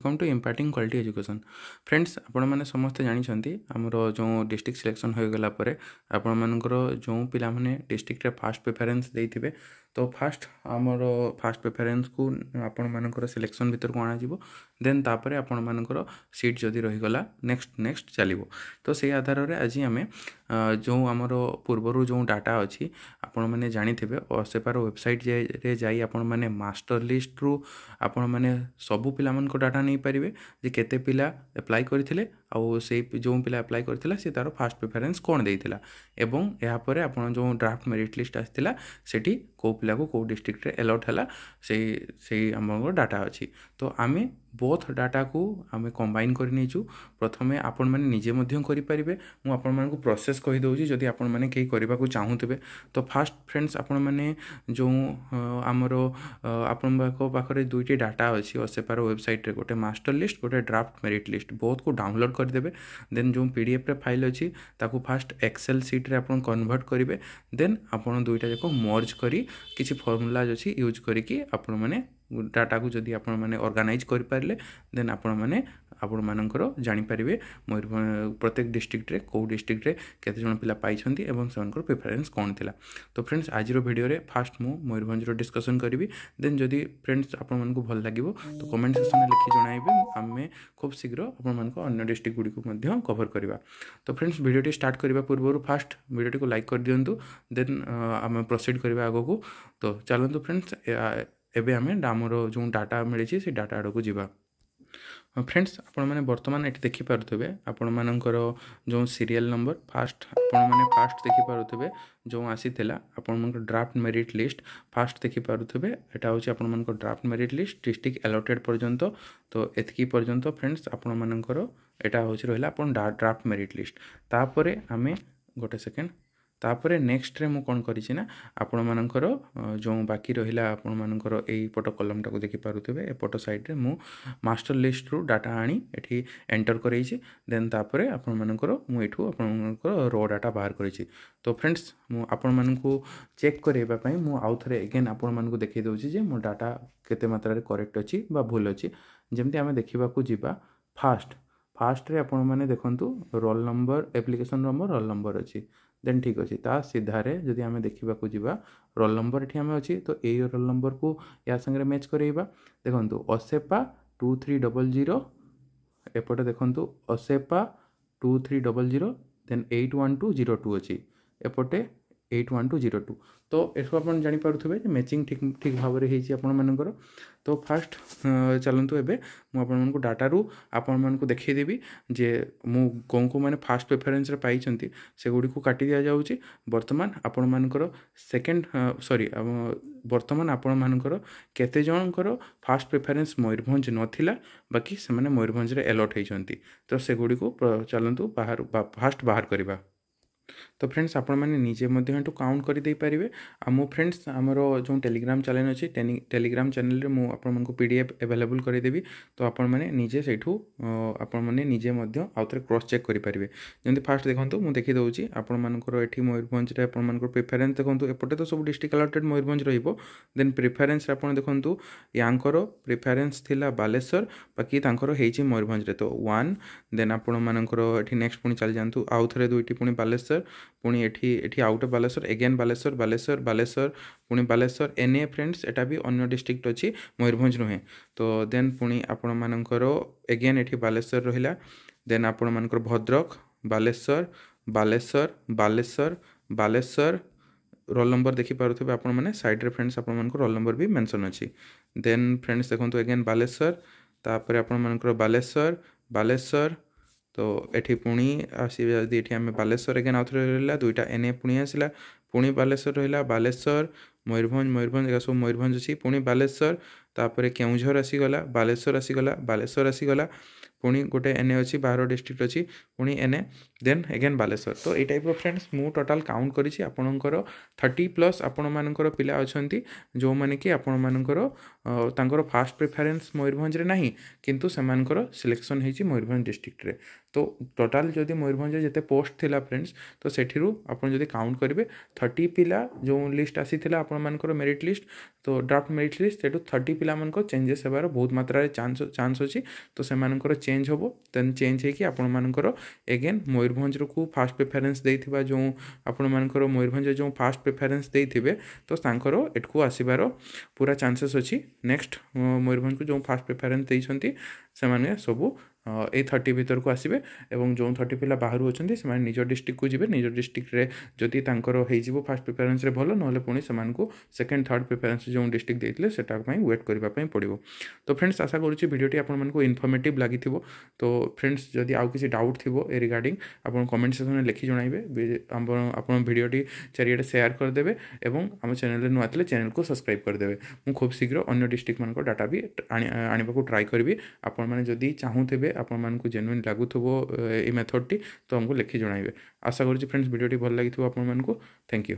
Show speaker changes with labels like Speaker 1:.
Speaker 1: Welcome to impacting quality education friends आपण मैंने समस्ते जानते आमर जो डिस्ट्रिक्ट सिलेक्शन हो गला आपण मानकर जो पिला माने डिस्ट्रिक्ट फास्ट प्रेफरेंस देथिबे तो फास्ट आमर फास्ट प्रेफरेंस को आपण मानकर सिलेक्शन भीतर को आना जीवो देन तापरे आपण मानकर सीट जदि रहीगला नेक्स्ट चलो तो से आधार रे आज आम जो आमर पूर्वर जो डाटा अच्छी आपण मैंने जानिथिबे सेपार वेबसाइट रे जाई आपण माने मास्टर लिस्ट रु आपण माने सबु पिला मन को डाटा नहीं पारिबे जे केते पिला अप्लाई करथिले आउ से जो पिला अप्लाई करथिला से तार फास्ट प्रेफरेंस कोन देइथिला एवं या परे आपण जो ड्राफ्ट मेरिट लिस्ट आस्थिला सेठी को पिला को डिस्ट्रिक्ट रे अलॉट हला से हमर डाटा अछि तो आमे बोथ डाटा को आमे कंबाइन कर नेचु प्रथमे आपण माने निजे मध्यम करि परिबे मु आपण मान को प्रोसेस कहि दउची जदि आपण माने केही करबा को चाहुतबे तो फास्ट फ्रेंड्स आपण माने जो हमरो आपण बाको पाखरे दुईटी डाटा अछि ओसेपार वेबसाइट रे गोटे मास्टर लिस्ट गोटे ड्राफ्ट मेरिट लिस्ट बोथ को डाउनलोड कर देबे देन जो पीडीएफ रे फाइल अछि ताको फास्ट एक्सेल शीट रे आपण कन्वर्ट करिवे देन आपण दुईटा जाको मर्ज करी किछि फार्मूलाज अछि यूज करी कि आपण माने डाटा को जदि आपण माने ऑर्गेनाइज कर पारले देन आपण माने आपण मानकर जानि परिबे प्रत्येक डिस्ट्रिक्ट रे को डिस्ट्रिक्ट रे केते जण पिला पाइछंती एवं सेनकर प्रेफरेंस कोन थिला तो फ्रेंड्स आज रो वीडियो रे फास्ट मु मयूरभंज रो डिस्कशन करिवि देन जदि फ्रेंड्स आपण मानकु भल लागिवो तो कमेंट सेक्शन में लिखि जणाइबे हमें खूब शीघ्र आपण मानकु अन्य डिस्ट्रिक्ट गुडी को मध्ये कवर करबा तो फ्रेंड्स वीडियो टी स्टार्ट करबा पूर्व फास्ट वीडियो टी को लाइक कर दियंतु देन हम प्रोसीड करबा आगो को तो चलंतु फ्रेंड्स एबे हमें डामर जो डाटा मिली से डाटा आड़ को जीवा फ्रेंड्स आपण मैंने बर्तमान ये देखिपे आपण मानकर जो सीरियल नंबर फास्ट आपण मैंने फास्ट देखिपे जो आसी आपण ड्राफ्ट मेरिट लिस्ट फास्ट देखिपे एटा हूँ आपण मान draft merit list district allotted पर्यंत तो एतकी पर्यंत फ्रेंड्स आपण मानकर एटा हूँ रहा आपण ड्राफ्ट मेरिट लिस्ट तापरे आमे गोटे सेकेंड तापरे नेक्स्ट रे मु कोन करिछि ना आपण मानकर जो बाकी रहिला आपण मानकर एई फोटो कॉलम टाको देखि पारुथबे ए फोटो साइड रे मु मास्टर लिस्ट रु डाटा आनी एठी एंटर करैछि देन तापरे आपण मानकर मु एठू आपण मानकर रो डाटा बाहर करिछि तो फ्रेंड्स मु आपण मानकु चेक करेबा पई मु आउ थरे अगेन आपण मानकु देखि दउछि जे मो डाटा केते मात्रा रे करेक्ट अछि बा भूल अछि जेमति हमें देखिबा को जिबा फास्ट रे आपण माने देखंतु roll number application number roll number अछि देन ठीक अच्छे ता सीधारे जदि आम देखा जीवा रोल नंबर ये आम अच्छी तो यही रोल नंबर को या संगे मैच करेबा देखो असेपा 2300 एपटे देखो असेपा 2300 देन 81202 अच्छी एपटे 81202 तो एसो आप जानीपे मैचिंग ठीक भाव में होकर तो फास्ट चलतु एबे मुझे डाटा रू आपण देखईदेवी जे मु कौन को मैंने फास्ट प्रेफरेंस रे पाइछंती से गुडी को काटी दिया जाउची वर्तमान आपण मानकर सेकेंड सॉरी वर्तमान आपण मानकर केते जनकर फास्ट प्रेफरेंस मयूरभंज नथिला बाकी से माने मयूरभंज रे अलॉट होइछंती तो से गुडी को चलतु बाहर फास्ट बाहर करबा तो फ्रेंड्स आपण मैंने निजे काउंट कर दे पारे मो फ्रेंड्स आमर जो टेलीग्राम चैनल अच्छी टेलीग्राम चैनल रे मु आपण मानकु पीडीएफ अवेलेबल करदेवी तो आपण मैंने निजे सेठू आपण मैंने निजे आउ थे क्रॉस चेक करेंगे जमी फास्ट देखो मुझे देखी दूसरी आपण मानकर एठी मयूरभंज रे आपण मानकर प्रेफरेंस देखो एपटे तो सब डिस्ट्रिक्ट अलॉटेड मयूरभंज रहिबो देन प्रेफरेंस आपण देखो यांकर प्रेफरेंस थिला बालेश्वर बाकी तांकर हेची मयूरभंज रे तो 1 देन आपण मानकर एठी नेक्स्ट पुनी चल जानतु आउ थे दुईटी पुनी बालेश्वर पुणी एठी आउट बालेश्वर एगेन बालेश्वर पुणी बालेश्वर एने फ्रेंड्स एटा भी अन्य डिस्ट्रिक्ट अच्छी मयूरभंज नुहे तो देन पुणी आपण मानकर एगेन एठी बालेश्वर रहिला देन आपण मानकर भद्रक बालेश्वर रोल नंबर देखि पारुथबे आपण माने साइड रे फ्रेंड्स आपण मानकर रोल नंबर भी मेंशन अछि देन फ्रेंड्स देखंतु एगेन बालेश्वर तापर आपण मानकर बालेश्वर तो एठी पुणी आसी जदि एठी आमे बालेश्वर एगेन आउथरे रहला दुईटा एने पुणी आसिला पुणी बालेश्वर रहिला बालेश्वर मयूरभंज एगा सब मयूरभंज अछि पुणी बालेश्वर तापर केउझर आसीगला बालेश्वर आसीगला पुणी गोटे एने अच्छी 12 डिस्ट्रिक्ट अच्छी पुणी एने देन एगेन बालेश्वर तो ये टाइप फ्रेंड्स मु टोटाल काउंट करिछि आपणकर 30+ आपण मानकर पिला अछंती जो माने कि आपण मानकर तांकर फास्ट प्रेफरेंस मयूरभंज रे नाही किंतु सेमानकर सिलेक्शन हेछि मयूरभंज डिस्ट्रिक्ट रे तो टोटाल जदि मयूरभंज जेते पोस्ट थिला फ्रेंड्स तो सेठिरु आपण जदि काउंट करिवे 30 पिला जो लिस्ट आसी थिला आपण मानकर मेरिट लिस्ट तो ड्राफ्ट मेरिट लिस्ट सेठु 30 पिलामानकर चेंजेस हेबार बहुत मात्रा चान्स अच्छी तो सेमानकर चेंज हम देन चेंज होगी आपणमानकर एगेन मयूरभंज को फास्ट प्रेफरेन्स देइथिबा जो आपणमानकर मयूरभंज जो फास्ट प्रेफरेन्स देइथिबे तो तांकर एठकू आसीबार पूरा चान्सेस अच्छी नेक्स्ट मयूरभंज को जो फास्ट प्रेफरेन्स देइछंती सेमाने सबू ए 30 भितर को आसबे और जो 30 पिला बाहर अच्छा से निज डिस्ट्रिक्ट को जी निज डिस्ट्रिक्ट रे जदि हो फास्ट प्रिफरेन्स भल ना पुणी से सेकेंड थर्ड प्रिफरेन्स जो डिस्ट्रिक्ट देते सेटा वेट करने पड़ो। तो फ्रेंड्स आशा करुँची वीडियोटी आपको इनफर्मेटिव लगी तो फ्रेंड्स जदि आउ किसी डाउट थी ए रिगार्डिंग आप कमेंट सेक्शन में लिखि जनइबे आप वीडियोटी चारिड़े शेयर करदे और आम चैनल नुआ थे चैनल को सब्सक्राइब करदे। मुझे खूब शीघ्र अन्य डिस्ट्रिक्ट मान डाटा भी आने को ट्राए करी आपण मैंने जदि चाहूबे आपण मानक जेन्युइन लगुव ये मेथड टी तो हमको लिखि जनइबे। आशा करुँची फ्रेंड्स वीडियोटी भल लगी आपण मानक। Thank you.